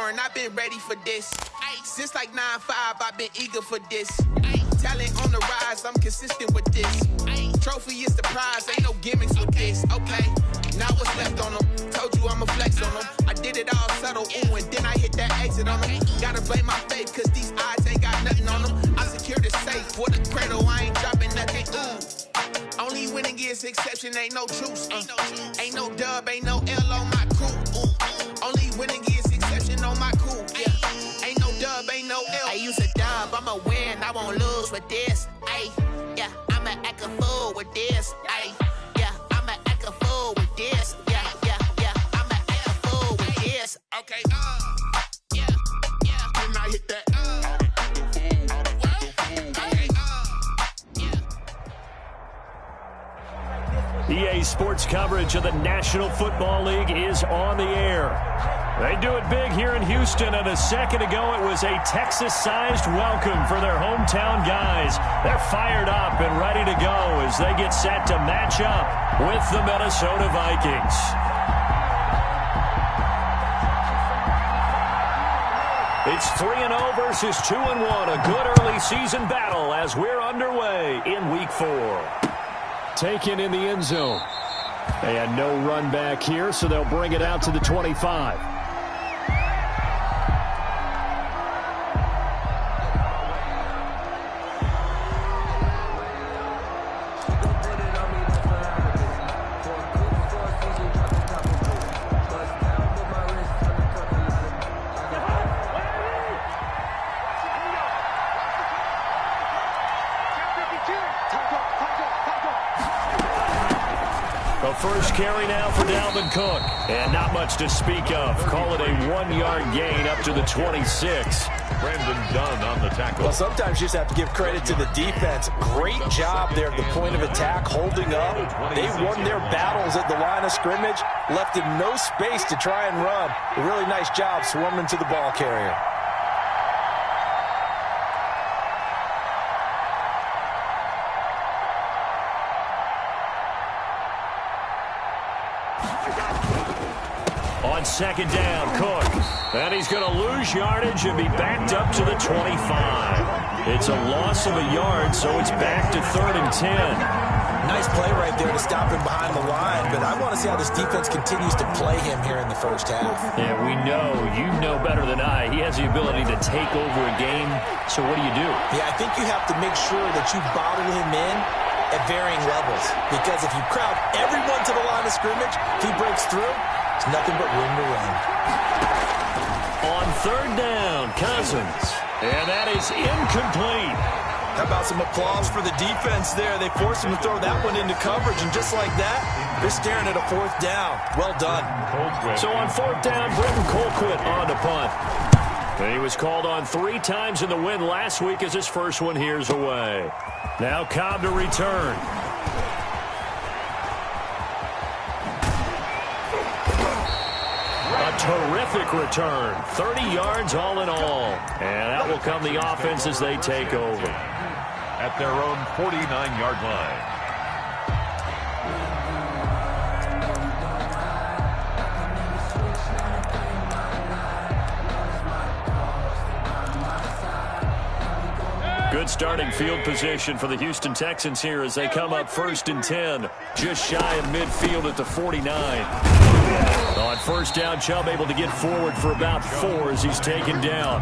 born, I've been ready for this. Since like 9-5, I've been eager for this. Talent on the rise, I'm consistent with this. Trophy is the prize, ain't no gimmicks with this. Okay, now what's left on them? Told you I'ma flex on them. I did it all subtle, ooh, and then I hit that exit on them. Gotta blame my faith, cause these eyes ain't got nothing on them. I secured the safe for the cradle, I ain't dropping nothing, ooh. Only winning is exception, ain't no truce. Ain't no dub, ain't no L on my crew. Only winning is exception on my crew. Yeah, ain't no dub, ain't no L. I use a dub, I'ma win, I won't lose with this. Ay, yeah, I'ma act a fool with this. Ay, yeah, I'ma act a fool with this. Yeah, yeah, yeah, I'ma act a fool with this. Okay, yeah, yeah, and I hit that. EA Sports coverage of the National Football League is on the air. They do it big here in Houston, and a second ago it was a Texas-sized welcome for their hometown guys. They're fired up and ready to go as they get set to match up with the Minnesota Vikings. It's 3-0 versus 2-1, a good early season battle as we're underway in Week 4. Taken in the end zone. And no run back here, so they'll bring it out to the 25. First carry now for Dalvin Cook. And not much to speak of. Call it a 1-yard gain up to the 26. Brandon Dunn on the tackle. Well, sometimes you just have to give credit to the defense. Great job there at the point of attack, holding up. They won their battles at the line of scrimmage, left him no space to try and run. A really nice job swarming to the ball carrier. On second down, Cook. And he's going to lose yardage and be backed up to the 25. It's a loss of a yard, so it's back to 3rd and 10. Nice play right there to stop him behind the line, but I want to see how this defense continues to play him here in the first half. Yeah, we know. You know better than I. He has the ability to take over a game, so what do you do? Yeah, I think you have to make sure that you bottle him in at varying levels, because if you crowd everyone to the line of scrimmage, if he breaks through, it's nothing but room to run. On 3rd down, Cousins. And that is incomplete. How about some applause for the defense there? They forced him to throw that one into coverage, and just like that, they're staring at a 4th down. Well done. So on 4th down, Britton Colquitt on to punt. And he was called on 3 times in the win last week as his first one here's away. Now Cobb to return. Terrific return. 30 yards all in all. And that will come the offense as they take over. At their own 49-yard line. Good starting field position for the Houston Texans here as they come up 1st and 10. Just shy of midfield at the 49. On 1st down, Chubb able to get forward for about 4 as he's taken down.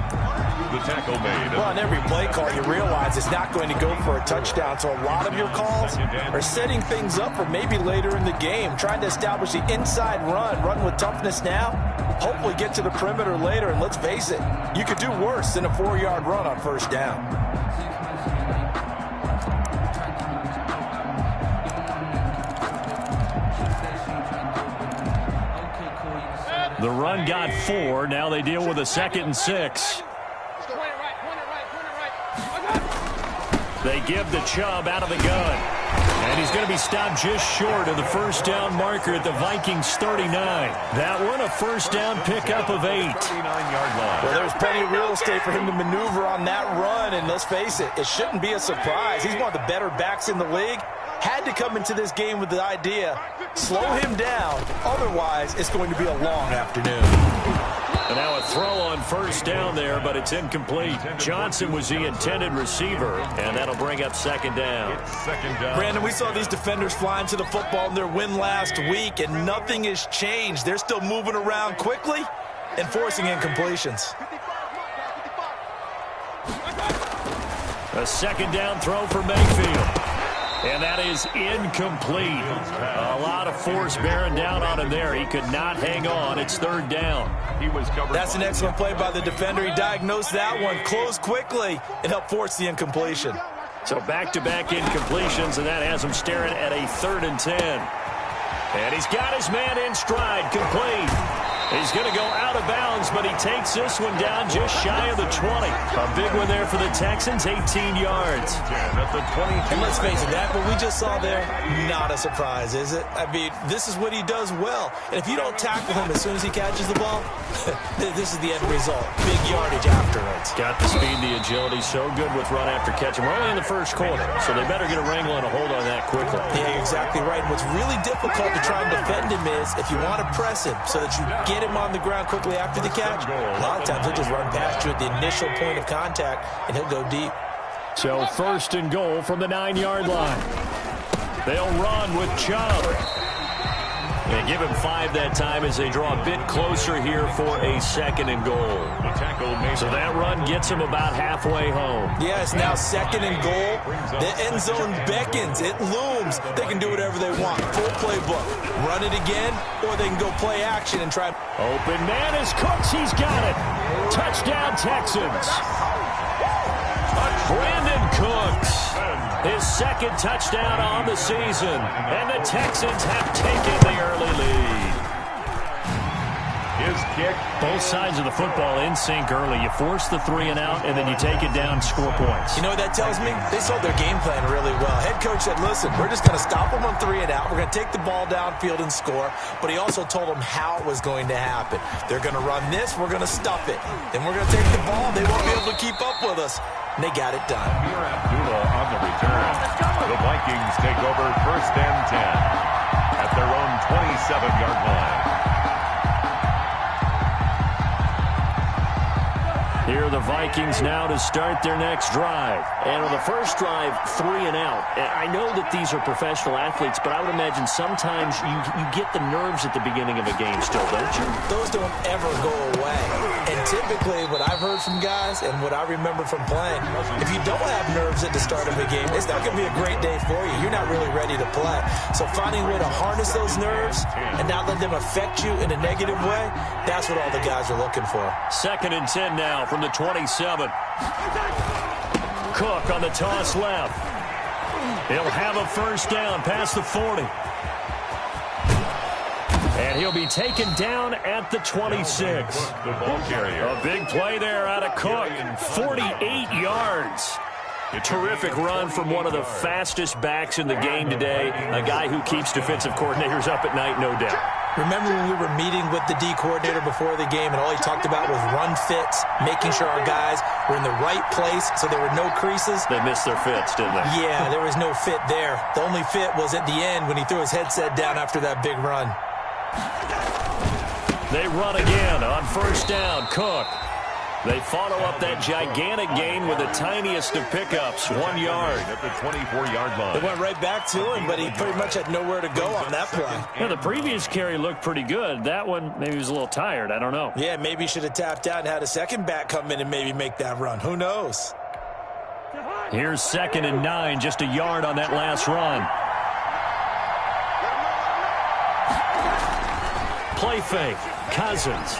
The tackle made. Well, on every play call, you realize it's not going to go for a touchdown. So a lot of your calls are setting things up for maybe later in the game, trying to establish the inside run with toughness now, hopefully get to the perimeter later. And let's face it, you could do worse than a 4-yard run on 1st down. The run got 4. Now they deal with a 2nd and 6. They give the Chubb out of the gun. And he's going to be stopped just short of the 1st down marker at the Vikings 39. That one a 1st down pickup of 8. 39-yard line. Well, there's plenty of real estate for him to maneuver on that run. And let's face it, it shouldn't be a surprise. He's one of the better backs in the league. Had to come into this game with the idea, slow him down. Otherwise, it's going to be a long afternoon. And now a throw on first down there, but it's incomplete. Johnson was the intended receiver, and that'll bring up second down. Brandon, we saw these defenders flying to the football in their win last week, and nothing has changed. They're still moving around quickly and forcing incompletions. A second down throw for Mayfield. And that is incomplete. A lot of force bearing down on him there. He could not hang on. It's third down. That's an excellent play by the defender. He diagnosed that one, closed quickly, and helped force the incompletion. So back-to-back incompletions, and that has him staring at a 3rd and 10. And he's got his man in stride, complete. He's going to go out of bounds, but he takes this one down just shy of the 20. A big one there for the Texans, 18 yards. And let's face it, that what we just saw there, not a surprise, is it? I mean, this is what he does well. And if you don't tackle him as soon as he catches the ball, this is the end result. Big yardage after it. Got the speed, the agility, so good with run after catch. We're only in the first quarter, so they better get a wrangle and a hold on that quickly. Yeah, you're exactly right. And what's really difficult to try and defend him is if you want to press him so that you get him on the ground quickly after the catch, a lot of times he'll just run past you at the initial point of contact, and he'll go deep. So 1st and goal from the 9-yard line. They'll run with Chubb. They give him 5 that time as they draw a bit closer here for a 2nd and goal. So that run gets him about halfway home. Yeah, it's now 2nd and goal. The end zone beckons. It looms. They can do whatever they want. Full playbook. Run it again, or they can go play action and try. Open man is Cooks. He's got it. Touchdown, Texans. Brandon Cooks. His 2nd touchdown on the season. And the Texans have taken the early lead. His kick. Both sides of the football in sync early. You force the 3 and out, and then you take it down, score points. You know what that tells me? They sold their game plan really well. Head coach said, listen, we're just going to stop them on 3 and out. We're going to take the ball downfield and score. But he also told them how it was going to happen. They're going to run this. We're going to stuff it. Then we're going to take the ball. They won't be able to keep up with us. And they got it done. Abdullah on the return. The Vikings take over 1st and 10 at their own 27-yard line. Here are the Vikings now to start their next drive. And on the first drive, 3 and out. And I know that these are professional athletes, but I would imagine sometimes you get the nerves at the beginning of a game still, don't you? Those don't ever go away. And typically what I've heard from guys and what I remember from playing, if you don't have nerves at the start of a game, it's not going to be a great day for you. You're not really ready to play. So finding a way to harness those nerves and not let them affect you in a negative way, that's what all the guys are looking for. 2nd and 10 now from the 27. Cook on the toss left. He'll have a first down past the 40. And he'll be taken down at the 26. A big play there out of Cook. 48 yards. A terrific run from one of the fastest backs in the game today. A guy who keeps defensive coordinators up at night, no doubt. Remember when we were meeting with the D coordinator before the game and all he talked about was run fits, making sure our guys were in the right place so there were no creases? They missed their fits, didn't they? Yeah, there was no fit there. The only fit was at the end when he threw his headset down after that big run. They run again on first down. Cook. They follow up that gigantic gain with the tiniest of pickups, 1 yard. At the 24-yard line. They went right back to him, but he pretty much had nowhere to go on that play. Yeah, the previous carry looked pretty good. That one, maybe he was a little tired. I don't know. Yeah, maybe he should have tapped out and had a second back come in and maybe make that run. Who knows? Here's 2nd and 9, just a yard on that last run. Play fake. Cousins.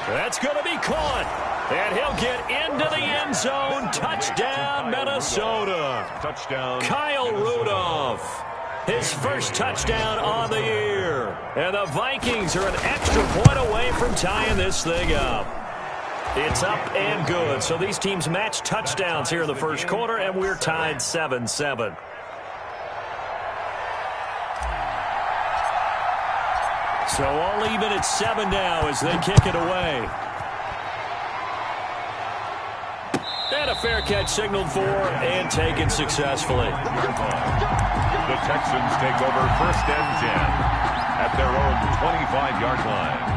That's going to be caught. And he'll get into the end zone. Touchdown, Minnesota. Touchdown. Kyle Rudolph. His first touchdown on the year. And the Vikings are an extra point away from tying this thing up. It's up and good. So these teams match touchdowns here in the first quarter, and we're tied 7-7. So all even at 7 now as they kick it away. And a fair catch signaled for and taken successfully. The Texans take over 1st and 10 at their own 25-yard line.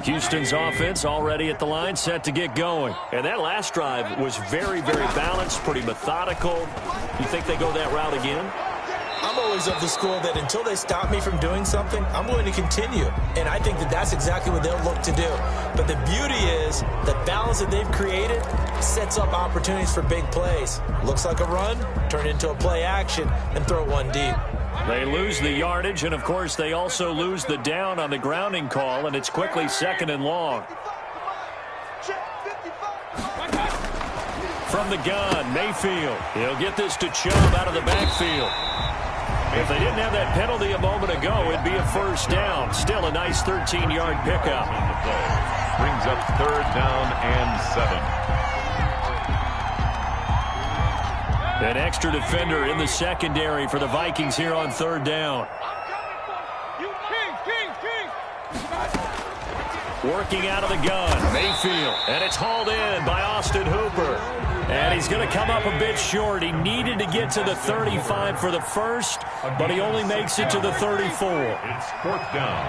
Houston's offense already at the line, set to get going. And that last drive was very, very balanced, pretty methodical. You think they go that route again? I'm always of the school that until they stop me from doing something, I'm going to continue. And I think that that's exactly what they'll look to do. But the beauty is the balance that they've created sets up opportunities for big plays. Looks like a run, turn into a play action, and throw one deep. They lose the yardage, and, of course, they also lose the down on the grounding call, and it's quickly 2nd and long. From the gun, Mayfield. He'll get this to Chubb out of the backfield. If they didn't have that penalty a moment ago, it'd be a first down. Still a nice 13-yard pickup. Brings up 3rd down and 7. An extra defender in the secondary for the Vikings here on 3rd down. Working out of the gun, Mayfield. And it's hauled in by Austin Hooper. And he's going to come up a bit short. He needed to get to the 35 for the first, but he only makes it to the 34. It's 4th down.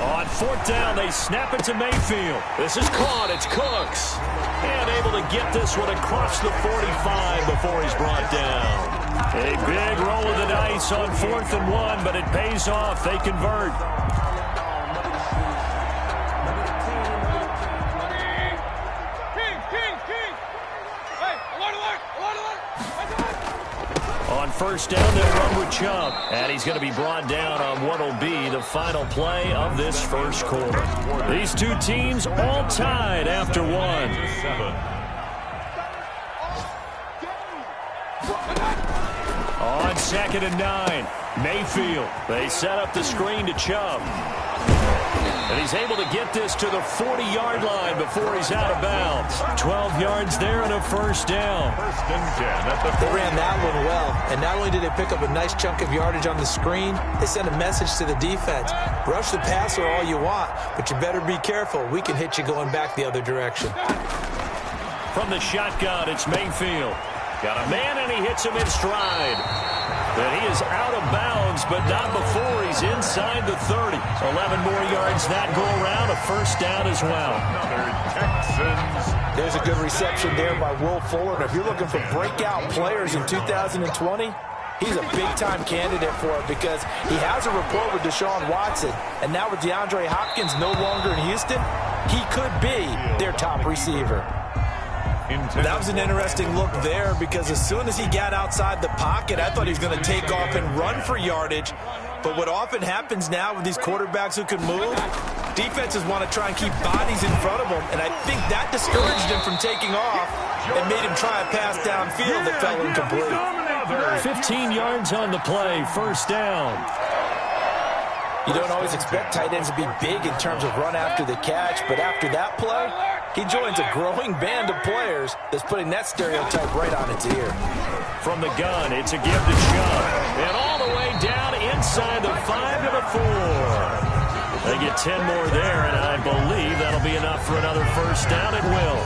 On 4th down, they snap it to Mayfield. This is caught. It's Cooks. And able to get this one across the 45 before he's brought down. A big roll of the dice on 4th and 1, but it pays off. They convert. On 1st down, they'll run with Chubb. And he's going to be brought down on what will be the final play of this first quarter. These two teams all tied after 1. On 2nd and 9, Mayfield. They set up the screen to Chubb. And he's able to get this to the 40-yard line before he's out of bounds. 12 yards there and a first down. 1st and 10. They ran that one well, and not only did they pick up a nice chunk of yardage on the screen, they sent a message to the defense. Rush the passer all you want, but you better be careful. We can hit you going back the other direction. From the shotgun, it's Mayfield. Got a man, and he hits him in stride. And he is out of bounds, but not before he's inside the 30. 11 more yards that go around, a first down as well. There's a good reception there by Will Fuller. And if you're looking for breakout players in 2020, he's a big-time candidate for it because he has a rapport with Deshaun Watson. And now with DeAndre Hopkins no longer in Houston, he could be their top receiver. That was an interesting look there because as soon as he got outside the pocket, I thought he was going to take off and run for yardage. But what often happens now with these quarterbacks who can move, defenses want to try and keep bodies in front of them. And I think that discouraged him from taking off and made him try a pass downfield that fell incomplete. 15 yards on the play, first down. You don't always expect tight ends to be big in terms of run after the catch, but after that play, he joins a growing band of players that's putting that stereotype right on its ear. From the gun, it's a give to Chubb. And all the way down inside the 5 to the 4. They get 10 more there, and I believe that'll be enough for another first down. It will.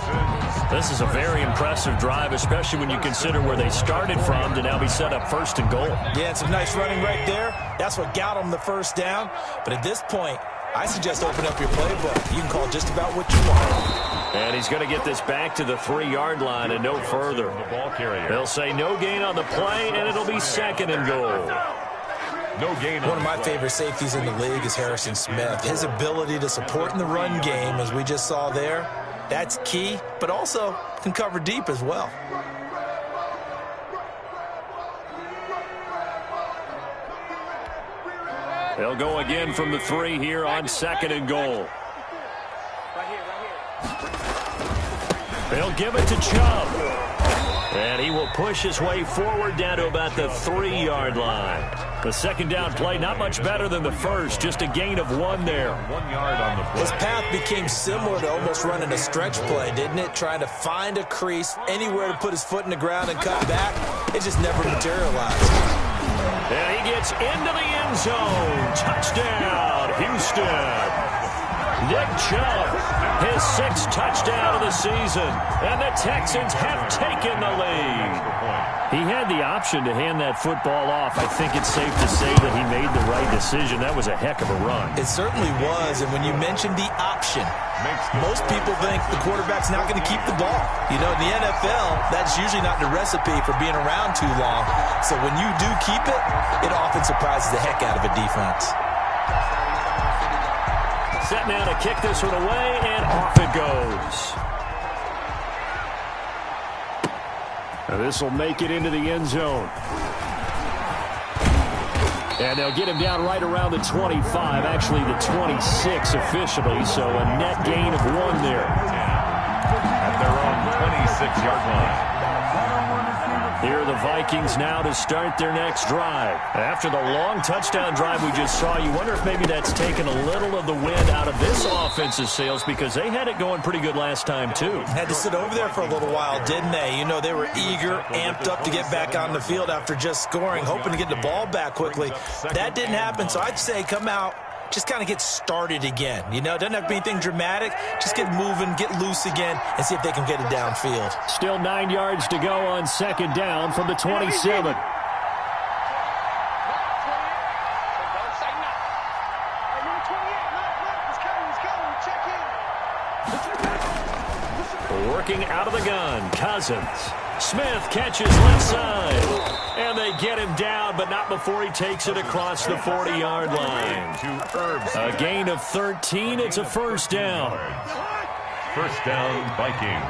This is a very impressive drive, especially when you consider where they started from to now be set up 1st and goal. Yeah, it's some nice running right there. That's what got them the first down. But at this point, I suggest open up your playbook. You can call just about what you want. And he's going to get this back to the 3-yard line and no further. They'll say no gain on the play, and it'll be 2nd and goal. No gain. One of my favorite safeties in the league is Harrison Smith. His ability to support in the run game, as we just saw there, that's key, but also can cover deep as well. They'll go again from the 3 here on 2nd and goal. They'll give it to Chubb. And he will push his way forward down to about the 3-yard line. The second down play, not much better than the first, just a gain of 1 there. 1 yard on the play. His path became similar to almost running a stretch play, didn't it? Trying to find a crease, anywhere to put his foot in the ground and cut back. It just never materialized. And he gets into the end zone. Touchdown, Houston. Nick Chubb, his 6th touchdown of the season, and the Texans have taken the lead. He had the option to hand that football off. I think it's safe to say that he made the right decision. That was a heck of a run. It certainly was, and when you mentioned the option, most people think the quarterback's not going to keep the ball. You know, in the NFL, that's usually not the recipe for being around too long. So when you do keep it, it often surprises the heck out of a defense. Set now to kick this one away, and off it goes. Now this will make it into the end zone. And they'll get him down right around the 25, actually the 26 officially, so a net gain of 1 there. At their own 26-yard line. Here are the Vikings now to start their next drive. After the long touchdown drive we just saw, you wonder if maybe that's taken a little of the wind out of this offense's sails, because they had it going pretty good last time, too. Had to sit over there for a little while, didn't they? You know, they were eager, amped up to get back on the field after just scoring, hoping to get the ball back quickly. That didn't happen, so I'd say come out, just kind of get started again. You know, it doesn't have to be anything dramatic. Just get moving, get loose again, and see if they can get it downfield. Still 9 yards to go on 2nd down from the 27. Working out of the gun, Cousins. Smith catches left side. And they get him down, but not before he takes it across the 40-yard line. A gain of 13. It's a 1st down. 1st down, Vikings.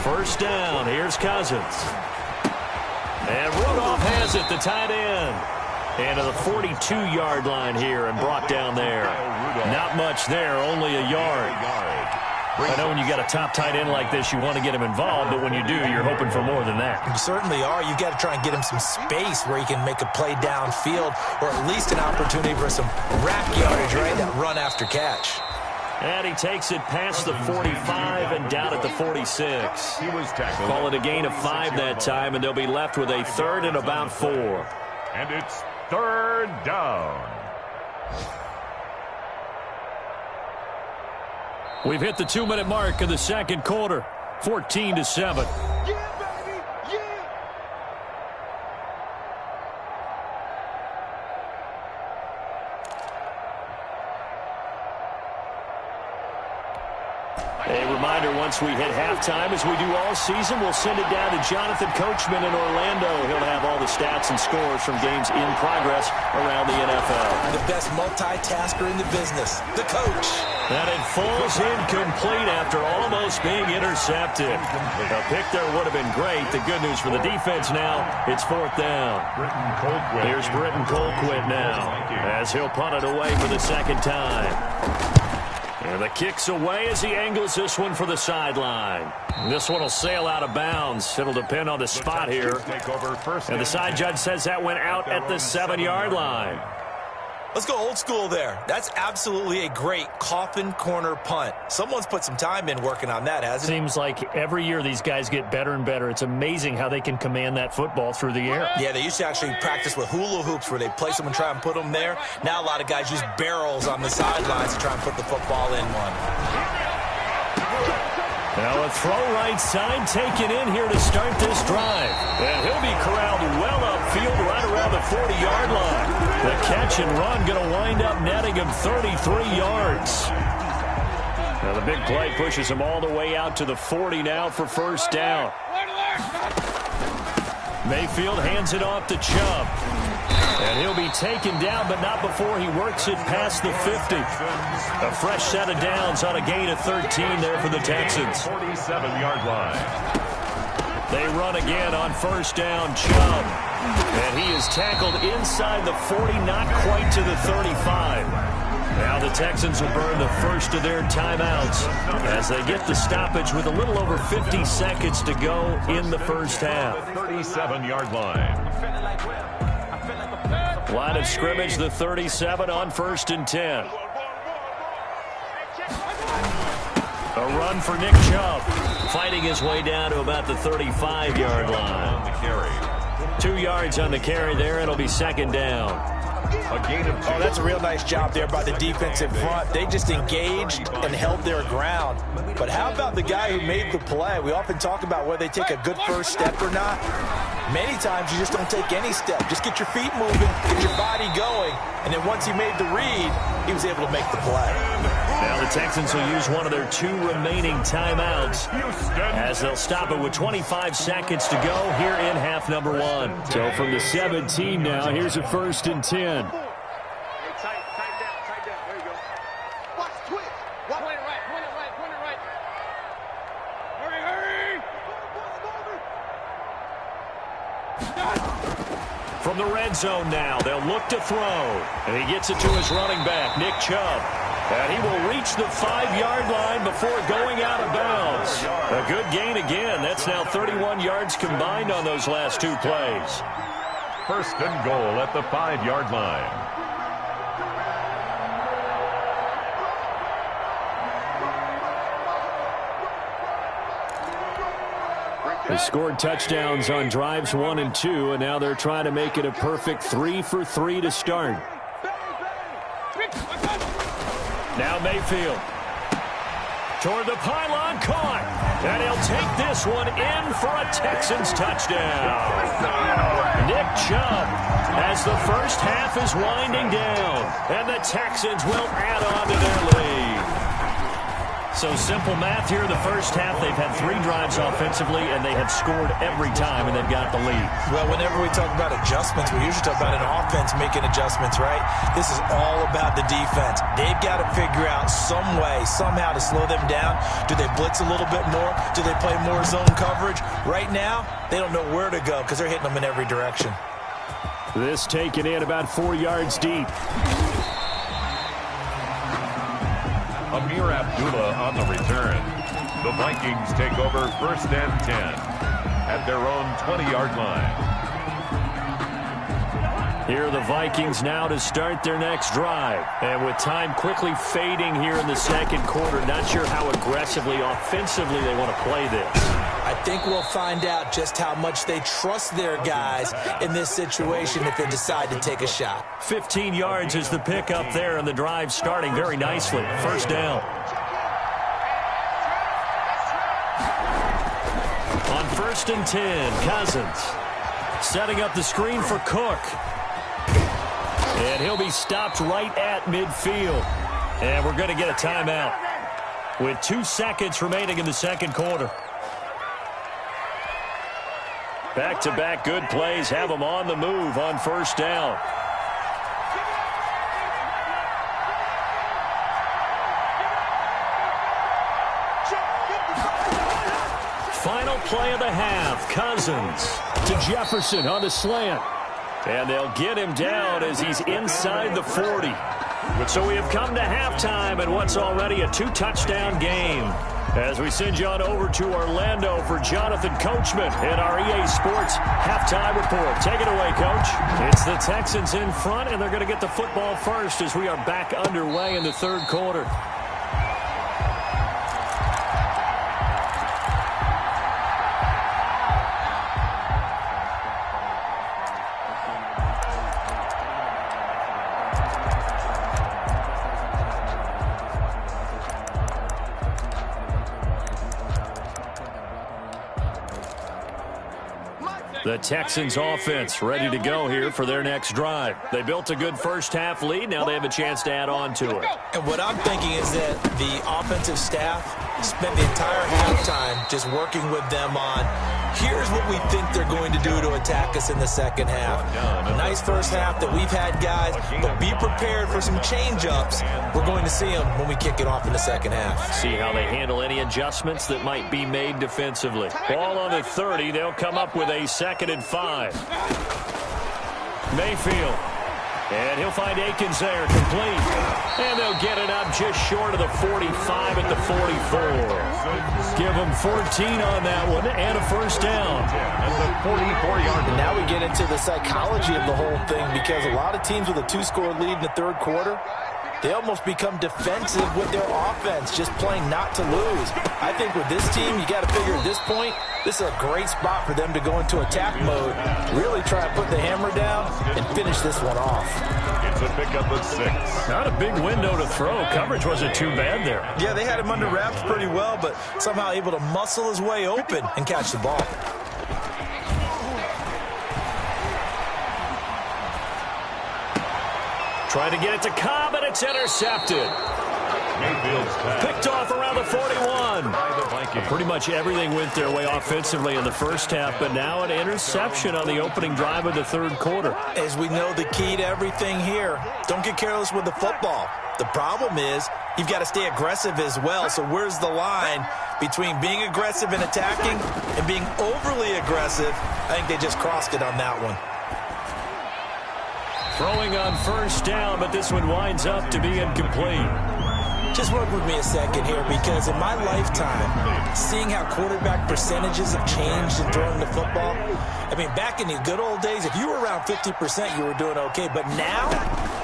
First down. Here's Cousins. And Rudolph has it, the tight end. And to the 42-yard line here and brought down there. Not much there, only a yard. I know when you got a top tight end like this, you want to get him involved, but when you do, you're hoping for more than that. You certainly are. You've got to try and get him some space where he can make a play downfield, or at least an opportunity for some rack yardage, right? That run after catch. And he takes it past the 45 and down at the 46. Call it a gain of 5 that time, and they'll be left with a 3rd and about 4. And it's 3rd down. We've hit the 2-minute mark of the 2nd quarter. 14-7. A reminder, once we hit halftime, as we do all season, we'll send it down to Jonathan Coachman in Orlando. He'll have all the stats and scores from games in progress around the NFL. The best multitasker in the business, the coach. And it falls incomplete after almost being intercepted. A pick there would have been great. The good news for the defense now, it's 4th down. Here's Britton Colquitt now, as he'll punt it away for the 2nd time. And the kick's away as he angles this one for the sideline. This one will sail out of bounds. It'll depend on the spot here. And the side judge says that went out at the 7-yard line. Let's go old school there. That's absolutely a great coffin corner punt. Someone's put some time in working on that, hasn't it? Seems like every year these guys get better and better. It's amazing how they can command that football through the air. Yeah, they used to actually practice with hula hoops where they place them and try and put them there. Now a lot of guys use barrels on the sidelines to try and put the football in one. Now a throw right side taken in here to start this drive. And he'll be corralled well upfield right around the 40-yard line. The catch and run going to wind up netting him 33 yards. Now the big play pushes him all the way out to the 40 now for 1st down. Mayfield hands it off to Chubb. And he'll be taken down, but not before he works it past the 50. A fresh set of downs on a gain of 13 there for the Texans. 47-yard line. They run again on 1st down, Chubb. And he is tackled inside the 40, not quite to the 35. Now the Texans will burn the first of their timeouts as they get the stoppage with a little over 50 seconds to go in the 1st half. 37-yard line. Line of scrimmage, the 37 on 1st and 10. A run for Nick Chubb, fighting his way down to about the 35-yard line. The carry. 2 yards on the carry there. It'll be second down. A gain of 2. Oh, that's a real nice job there by the defensive front. They just engaged and held their ground. But how about the guy who made the play? We often talk about whether they take a good first step or not. Many times you just don't take any step. Just get your feet moving, get your body going, and then once he made the read, he was able to make the play. Now the Texans will use one of their 2 remaining timeouts as they'll stop it with 25 seconds to go here in half number 1. So from the 17 now, here's a 1st and 10. From the red zone now, they'll look to throw. And he gets it to his running back, Nick Chubb. And he will reach the 5-yard line before going out of bounds. A good gain again. That's now 31 yards combined on those last 2 plays. 1st and goal at the 5-yard line. They scored touchdowns on drives 1 and 2, and now they're trying to make it a perfect 3 for 3 to start. Now Mayfield. Toward the pylon, caught. And he'll take this one in for a Texans touchdown. Nick Chubb as the first half is winding down, and the Texans will add on to their lead. So simple math here in the first half. They've had 3 drives offensively, and they have scored every time, and they've got the lead. Well, whenever we talk about adjustments, we usually talk about an offense making adjustments, right? This is all about the defense. They've got to figure out some way, somehow to slow them down. Do they blitz a little bit more? Do they play more zone coverage? Right now, they don't know where to go because they're hitting them in every direction. This taken in about 4 yards deep. Amir Abdullah on the return. The Vikings take over 1st and 10 at their own 20-yard line. Here are the Vikings now to start their next drive. And with time quickly fading here in the second quarter, not sure how aggressively, offensively they want to play this. I think we'll find out just how much they trust their guys in this situation if they decide to take a shot. 15 yards is the pickup there, and the drive starting very nicely. 1st down. On 1st and 10, Cousins setting up the screen for Cook. And he'll be stopped right at midfield. And we're going to get a timeout with 2 seconds remaining in the second quarter. Back-to-back good plays have them on the move on 1st down. Final play of the half. Cousins to Jefferson on the slant. And they'll get him down as he's inside the 40. So we have come to halftime in what's already a 2-touchdown game. As we send you on over to Orlando for Jonathan Coachman in our EA Sports halftime report. Take it away, Coach. It's the Texans in front, and they're going to get the football first as we are back underway in the 3rd quarter. The Texans offense ready to go here for their next drive. They built a good first half lead. Now they have a chance to add on to it. And what I'm thinking is that the offensive staff spent the entire halftime just working with them on, here's what we think they're going to do to attack us in the second half. A nice first half that we've had, guys, but be prepared for some change-ups. We're going to see them when we kick it off in the second half. See how they handle any adjustments that might be made defensively. Ball on the 30. They'll come up with a 2nd and 5. Mayfield. And he'll find Akins there, complete. And they'll get it up just short of the 45 at the 44. Give them 14 on that one and a 1st down. At the 44-yard line. And now we get into the psychology of the whole thing, because a lot of teams with a 2-score lead in the 3rd quarter, they almost become defensive with their offense, just playing not to lose. I think with this team, you got to figure at this point, this is a great spot for them to go into attack mode, really try to put the hammer down and finish this one off. It's a pickup of 6. Not a big window to throw. Coverage wasn't too bad there. Yeah, they had him under wraps pretty well, but somehow able to muscle his way open and catch the ball. Trying to get it to Cobb, and it's intercepted. Picked off around the 41. Pretty much everything went their way offensively in the first half, but now an interception on the opening drive of the third quarter. As we know, the key to everything here, don't get careless with the football. The problem is you've got to stay aggressive as well. So where's the line between being aggressive and attacking and being overly aggressive? I think they just crossed it on that one. Throwing on first down, but this one winds up to be incomplete. Just work with me a second here, because in my lifetime, seeing how quarterback percentages have changed in throwing the football, I mean, back in the good old days, if you were around 50%, you were doing okay. But now,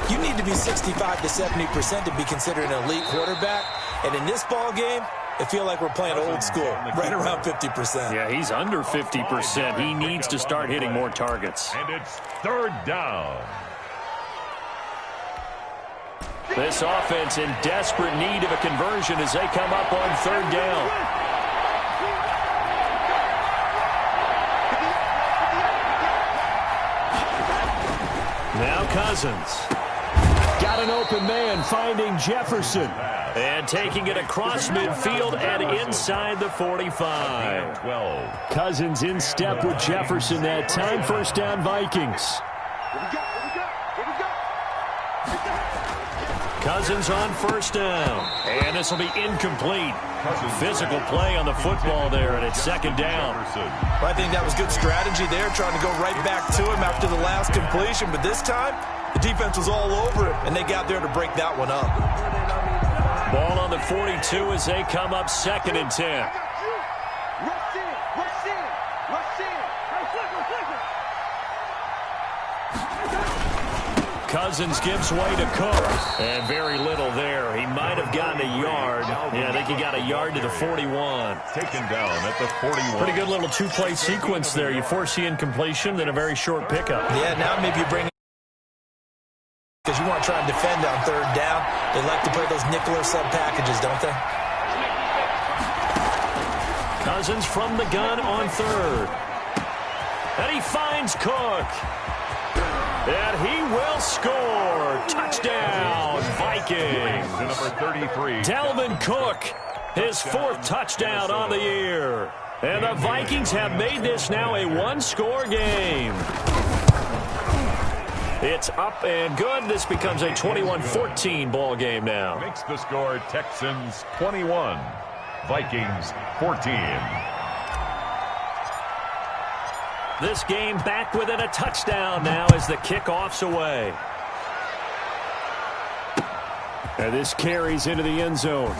you need to be 65 to 70% to be considered an elite quarterback. And in this ball game, I feel like we're playing old school, right around 50%. Yeah, he's under 50%. He needs to start hitting more targets. And it's third down. This offense in desperate need of a conversion as they come up on third down. Now Cousins. Got an open man finding Jefferson. And taking it across midfield and inside the 45. Cousins in step with Jefferson that time. First down, Vikings. Cousins on first down. And this will be incomplete. Physical play on the football there, and it's second down. Well, I think that was good strategy there, trying to go right back to him after the last completion. But this time, the defense was all over it, and they got there to break that one up. Ball on the 42 as they come up second and 10. Cousins gives way to Cook. And very little there. He might have gotten a yard. Yeah, I think he got a yard to the 41. Taken down at the 41. Pretty good little two-play sequence there. You force the incompletion, then a very short pickup. Yeah, now maybe you bring it because you want to try and defend on third down. They like to play those nickel or sub packages, don't they? Cousins from the gun on third. And he finds Cook. And he will score. Touchdown, Vikings. Number 33. Dalvin Cook, his fourth touchdown on the year. And the Vikings have made this now a one-score game. It's up and good. This becomes a 21-14 ball game now. Makes the score Texans 21, Vikings 14. This game back within a touchdown now as the kickoff's away. And this carries into the end zone.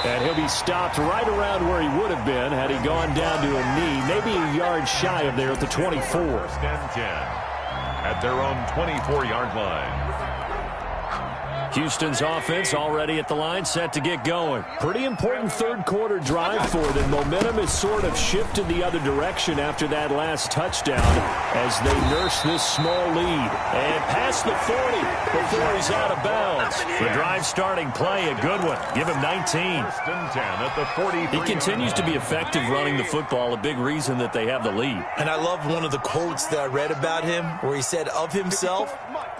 And he'll be stopped right around where he would have been had he gone down to a knee, maybe a yard shy of there at the 24. First and 10 at their own 24-yard line. Houston's offense already at the line, set to get going. Pretty important third quarter drive for them. Momentum has sort of shifted the other direction after that last touchdown as they nurse this small lead. And past the 40 before he's out of bounds. The drive starting play, a good one. Give him 19. First and 10 at the 40. He continues to be effective running the football, a big reason that they have the lead. And I love one of the quotes that I read about him where he said of himself,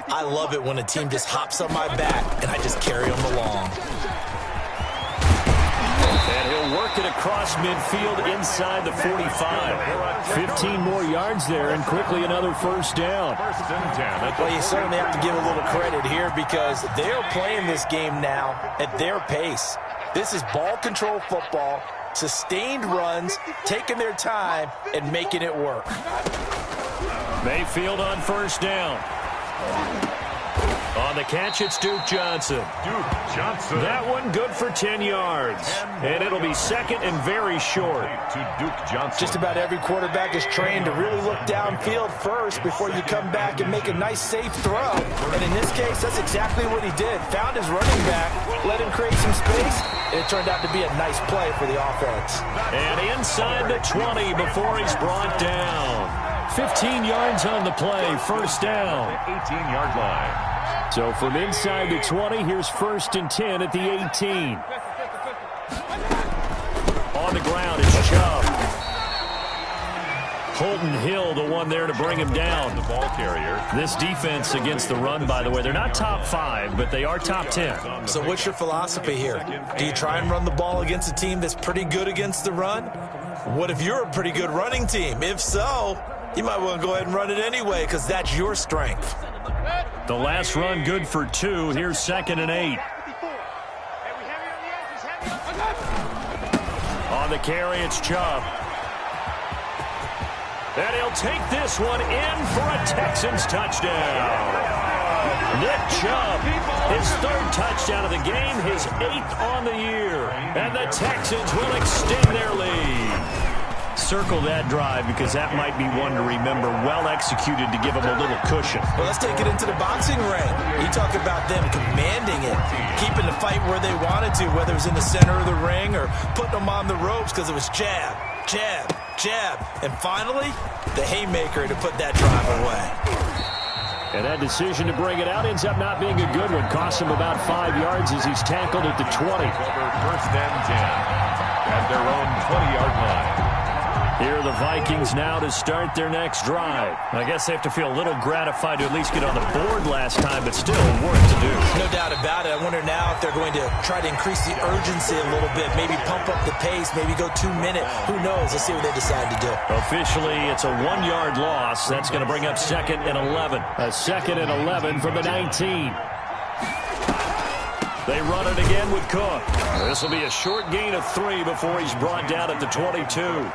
I love it when a team just hops on my back and I just carry them along. And he'll work it across midfield inside the 45. 15 more yards there and quickly another first down. First and 10. Well, you certainly have to give a little credit here because they're playing this game now at their pace. This is ball control football, sustained runs, taking their time and making it work. Mayfield on first down. On the catch, it's Duke Johnson. Duke Johnson. That one good for 10 yards. And it'll be second and very short. To Duke Johnson. Just about every quarterback is trained to really look downfield first before you come back and make a nice, safe throw. And in this case, that's exactly what he did. Found his running back, let him create some space, and it turned out to be a nice play for the offense. And inside the 20 before he's brought down. 15 yards on the play, first down. 18-yard line. So from inside the 20, here's 1st and 10 at the 18. On the ground, it's Chubb. Holton Hill, the one there to bring him down. The ball carrier. This defense against the run, by the way, they're not top 5, but they are top 10. So what's your philosophy here? Do you try and run the ball against a team that's pretty good against the run? What if you're a pretty good running team? If so, you might want to go ahead and run it anyway because that's your strength. The last run good for 2. Here's 2nd and 8. On the carry, it's Chubb. And he'll take this one in for a Texans touchdown. Nick Chubb, his 3rd touchdown of the game, his 8th on the year. And the Texans will extend their lead. Circle that drive because that might be one to remember. Well executed to give them a little cushion. Well, let's take it into the boxing ring. You talk about them commanding it, keeping the fight where they wanted to, whether it was in the center of the ring or putting them on the ropes because it was jab, jab, jab. And finally, the haymaker to put that drive away. And that decision to bring it out ends up not being a good one. Cost him about 5 yards as he's tackled at the 20. Over 1st and 10 at their own 20-yard line. Here are the Vikings now to start their next drive. I guess they have to feel a little gratified to at least get on the board last time, but still work to do. No doubt about it. I wonder now if they're going to try to increase the urgency a little bit, maybe pump up the pace, maybe go 2 minute. Who knows? Let's see what they decide to do. Officially, it's a 1-yard loss. That's going to bring up 2nd and 11. A 2nd and 11 from the 19. They run it again with Cook. This will be a short gain of 3 before he's brought down at the 22.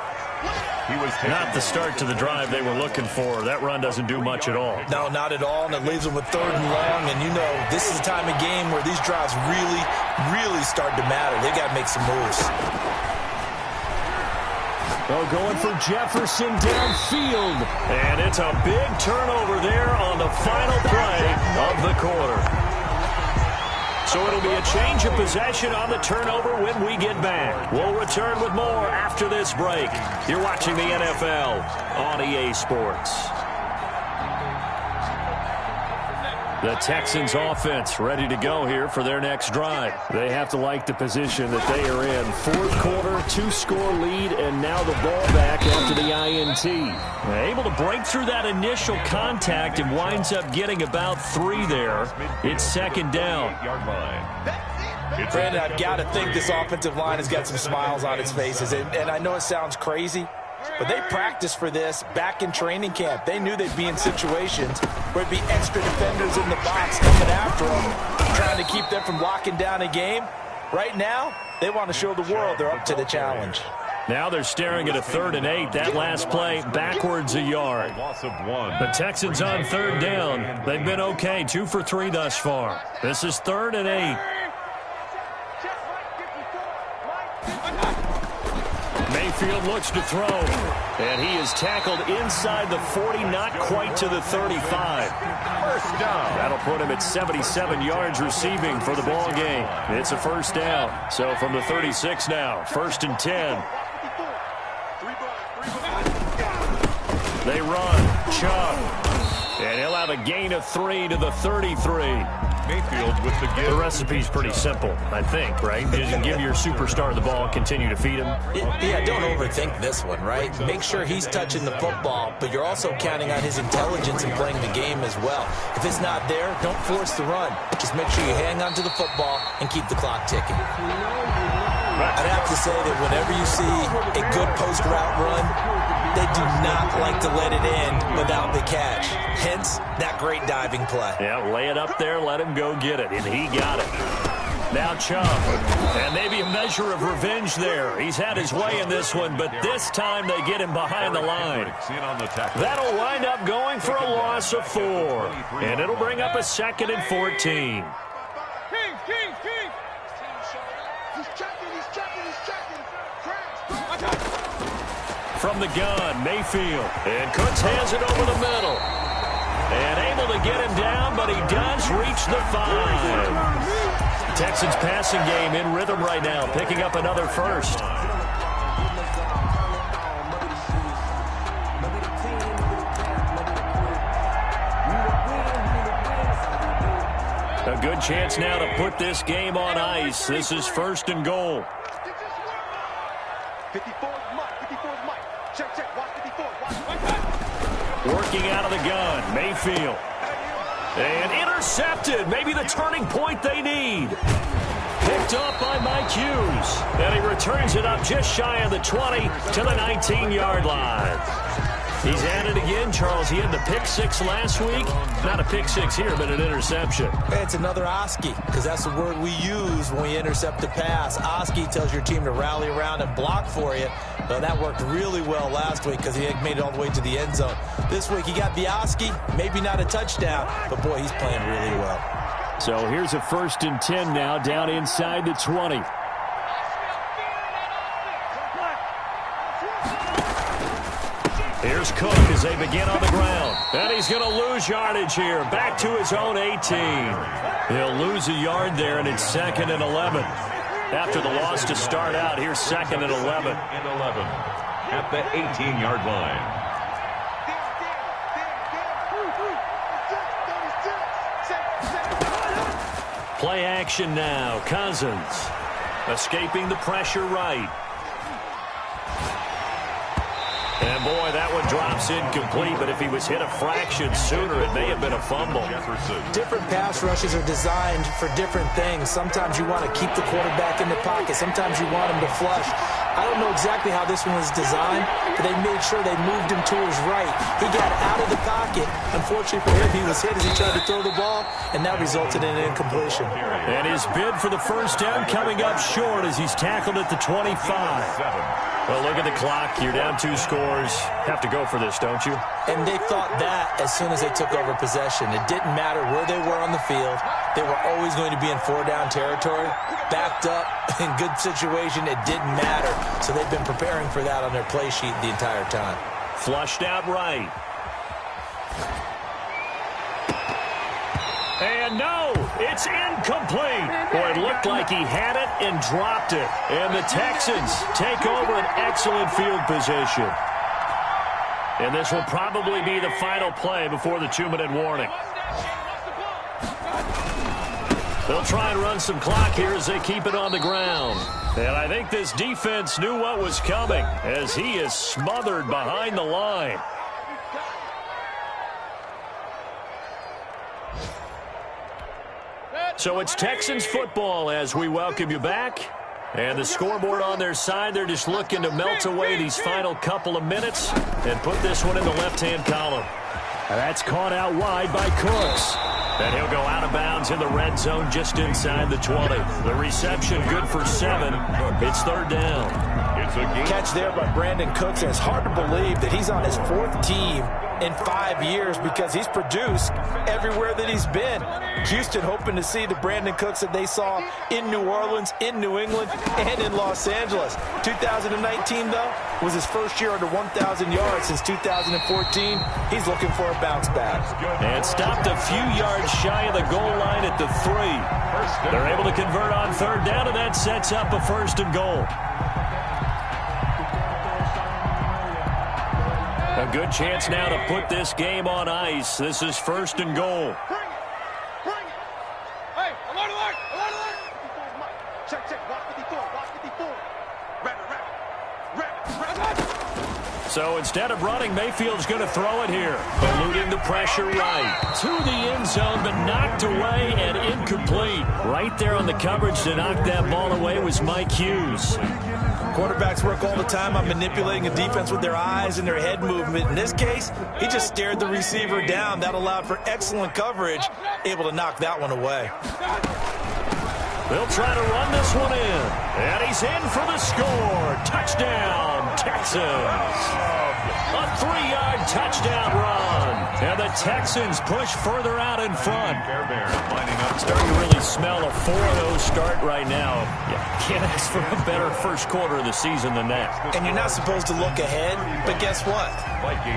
Not the start to the drive they were looking for. That run doesn't do much at all. No, not at all, and it leaves them with 3rd and long. And you know, this is the time of game where these drives really, really start to matter. They've got to make some moves. Oh, going for Jefferson downfield. And it's a big turnover there on the final play of the quarter. So it'll be a change of possession on the turnover when we get back. We'll return with more after this break. You're watching the NFL on EA Sports. The Texans offense ready to go here for their next drive. They have to like the position that they are in. 4th quarter, 2-score lead, and now the ball back after the INT. Able to break through that initial contact and winds up getting about 3 there. It's 2nd down. Brandon, I've got to think this offensive line has got some smiles on its faces. And I know it sounds crazy, but they practiced for this back in training camp. They knew they'd be in situations where it'd be extra defenders in the box coming after them, trying to keep them from locking down a game. Right now, they want to show the world they're up to the challenge. Now they're staring at a 3rd and 8. That last play backwards a yard. Loss of 1. The Texans on 3rd down. They've been okay, 2 for 3 thus far. This is 3rd and 8. Mayfield looks to throw, and he is tackled inside the 40, not quite to the 35. First down. That'll put him at 77 yards receiving for the ball game. It's a 1st down. So from the 36 now, 1st and 10. They run, Chubb, and he'll have a gain of 3 to the 33. Mayfield with the give. The recipe's pretty simple, I think, right? Just give your superstar the ball, continue to feed him. Yeah, don't overthink this one, right? Make sure he's touching the football, but you're also counting on his intelligence in playing the game as well. If it's not there, don't force the run. Just make sure you hang on to the football and keep the clock ticking. I'd have to say that whenever you see a good post-route run, they do not like to let it in without the catch. Hence, that great diving play. Yeah, lay it up there, let him go get it, and he got it. Now Chubb. And maybe a measure of revenge there. He's had his way in this one, but this time they get him behind the line. That'll wind up going for a loss of 4. And it'll bring up a 2nd and 14. From the gun, Mayfield. And Cooks hands it over the middle. And able to get him down, but he does reach the 5. Texans passing game in rhythm right now, picking up another first. A good chance now to put this game on ice. This is 1st and goal. 54 Mike. Check. Watch 54. Working out of the gun, Mayfield. And intercepted. Maybe the turning point they need. Picked up by Mike Hughes. And he returns it up just shy of the 20 to the 19-yard line. He's at it again, Charles. He had the pick 6 last week. Not a pick 6 here, but an interception. It's another Oski, because that's the word we use when we intercept a pass. Oski tells your team to rally around and block for you. But that worked really well last week because he had made it all the way to the end zone. This week he got the Oski, maybe not a touchdown, but boy, he's playing really well. So here's a 1st and 10 now, down inside the 20. Here's Cook as they begin on the ground. And he's going to lose yardage here. Back to his own 18. He'll lose a yard there, and it's 2nd and 11. After the loss to start out, here's 2nd and 11. At the 18-yard line. Play action now. Cousins escaping the pressure right. And, boy, that one drops incomplete, but if he was hit a fraction sooner, it may have been a fumble. Different pass rushes are designed for different things. Sometimes you want to keep the quarterback in the pocket. Sometimes you want him to flush. I don't know exactly how this one was designed, but they made sure they moved him to his right. He got out of the pocket. Unfortunately for him, he was hit as he tried to throw the ball, and that resulted in an incompletion. And his bid for the first down coming up short as he's tackled at the 25. Well, look at the clock. You're down 2 scores. Have to go for this, don't you? And they thought that as soon as they took over possession. It didn't matter where they were on the field. They were always going to be in 4-down territory. Backed up, in good situation, it didn't matter. So they've been preparing for that on their play sheet the entire time. Flushed out right. And no, it's incomplete. Boy, it looked like he had it and dropped it. And the Texans take over an excellent field position. And this will probably be the final play before the 2-minute warning. They'll try and run some clock here as they keep it on the ground. And I think this defense knew what was coming as he is smothered behind the line. So it's Texans football as we welcome you back. And the scoreboard on their side, they're just looking to melt away these final couple of minutes and put this one in the left-hand column. And that's caught out wide by Cooks. And he'll go out of bounds in the red zone just inside the 20. The reception good for 7. It's 3rd down. Catch there by Brandon Cooks, and it's hard to believe that he's on his 4th team in 5 years because he's produced everywhere that he's been. Houston hoping to see the Brandon Cooks that they saw in New Orleans, in New England, and in Los Angeles. 2019, though, was his first year under 1,000 yards since 2014. He's looking for a bounce back. And stopped a few yards shy of the goal line at the 3. They're able to convert on 3rd down, and that sets up a 1st and goal. A good chance now to put this game on ice. This is 1st and goal. Hey, alert! Check. Watch 54. So instead of running, Mayfield's going to throw it here. Eluding the pressure right. To the end zone, but knocked away and incomplete. Right there on the coverage to knock that ball away was Mike Hughes. Quarterbacks work all the time on manipulating a defense with their eyes and their head movement. In this case, he just stared the receiver down. That allowed for excellent coverage, able to knock that one away. They'll try to run this one in. And he's in for the score. Touchdown, Texans. A 3-yard touchdown run. And the Texans push further out in front. Starting to really smell a 4-0 start right now. Can't ask for a better first quarter of the season than that. And you're not supposed to look ahead, but guess what?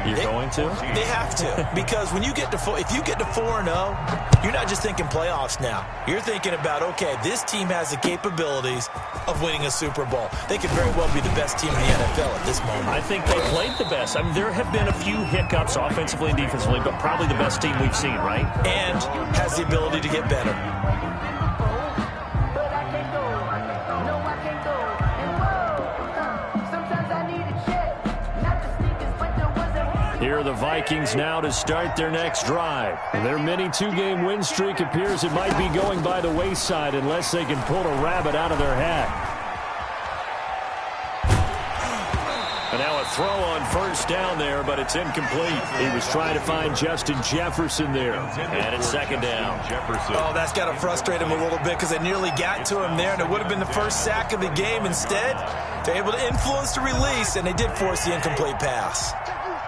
You're going to? They have to. Because when you get to if you get to 4-0, you're not just thinking playoffs now. You're thinking about, okay, this team has the capabilities of winning a Super Bowl. They could very well be the best team in the NFL at this moment. I think they played the best. I mean, there have been a few hiccups offensively and defensively, but probably the best team we've seen, right? And has the ability to get better. Here are the Vikings now to start their next drive. Their mini two-game win streak appears it might be going by the wayside unless they can pull a rabbit out of their hat. And now a throw on first down there, but it's incomplete. He was trying to find Justin Jefferson there. And it's second down. Oh, that's got to frustrate him a little bit because they nearly got to him there, and it would have been the first sack of the game. Instead, they're able to influence the release, and they did force the incomplete pass.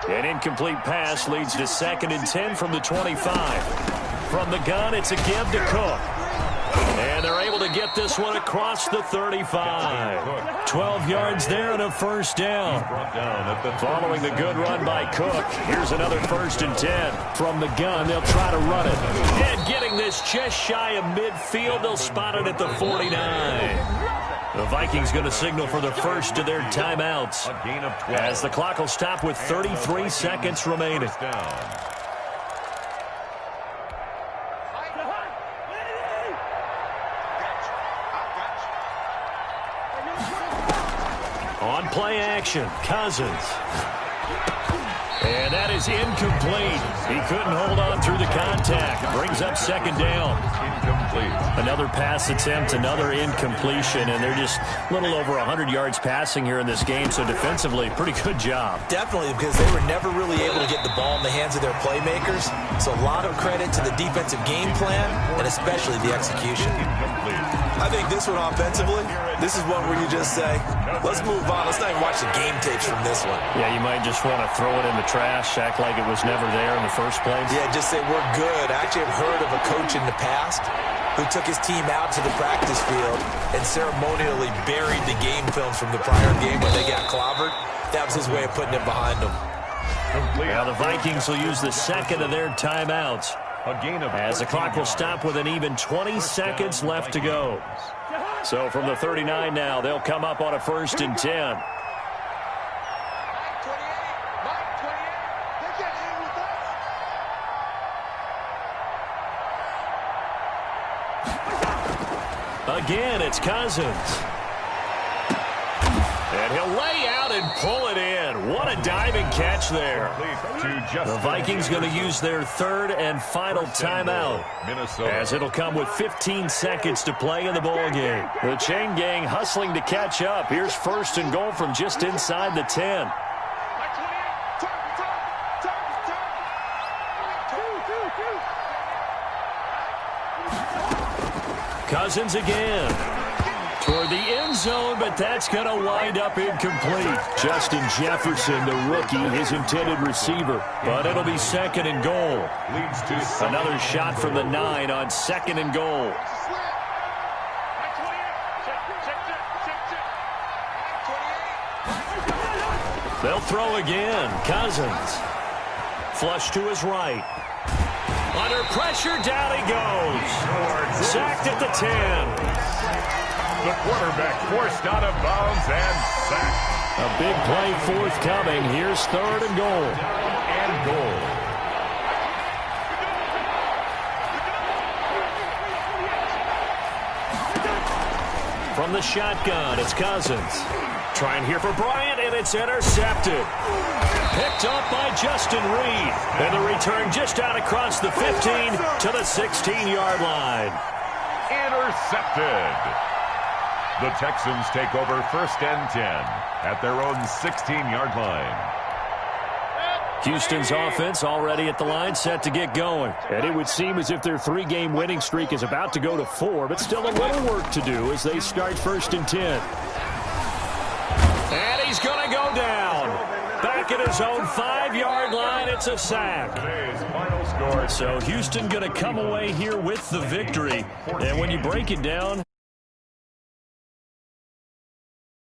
An incomplete pass leads to 2nd and 10 from the 25. From the gun, it's a give to Cook. And they're able to get this one across the 35. 12 yards there and a first down. Following the good run by Cook, here's another 1st and 10. From the gun, they'll try to run it. And getting this just shy of midfield, they'll spot it at the 49. The Vikings going to signal for the first of their timeouts as the clock will stop with 33 seconds remaining. On play action, Cousins. And that is incomplete. He couldn't hold on through the contact. Brings up 2nd down. Incomplete. Another pass attempt, another incompletion, and they're just a little over 100 yards passing here in this game, so defensively, pretty good job. Definitely, because they were never really able to get the ball in the hands of their playmakers, so a lot of credit to the defensive game plan, and especially the execution. I think this one offensively, this is one where you just say, let's move on. Let's not even watch the game tapes from this one. Yeah, you might just want to throw it in the trash, act like it was never there in the first place. Yeah, just say we're good. I actually have heard of a coach in the past who took his team out to the practice field and ceremonially buried the game film from the prior game when they got clobbered. That was his way of putting it behind them. Now the Vikings will use the second of their timeouts as the clock will stop with an even 20 seconds left to go. So from the 39 now, they'll come up on a 1st and 10. Again, it's Cousins. And he'll lay out and pull it in. What a diving catch there. The Vikings going to use their 3rd and final timeout, as it'll come with 15 seconds to play in the ball game. The chain gang hustling to catch up. Here's 1st and goal from just inside the 10. Cousins again. Toward the end zone, but that's going to wind up incomplete. Justin Jefferson, the rookie, his intended receiver. But it'll be 2nd and goal. Another shot from the 9 on 2nd and goal. They'll throw again. Cousins. Flush to his right. Under pressure, down he goes. Sacked at the 10. The quarterback forced out of bounds and sacked. A big play forthcoming. Here's 3rd and goal. And goal. From the shotgun, it's Cousins. Trying here for Bryant, and it's intercepted. Picked up by Justin Reed. And the return just out across the 15 to the 16-yard line. Intercepted. The Texans take over 1st and 10 at their own 16-yard line. Houston's offense already at the line, set to get going. And it would seem as if their 3-game winning streak is about to go to 4, but still a little work to do as they start 1st and 10. And he's going to go down. Back at his own 5-yard line, it's a sack. So Houston going to come away here with the victory. And when you break it down,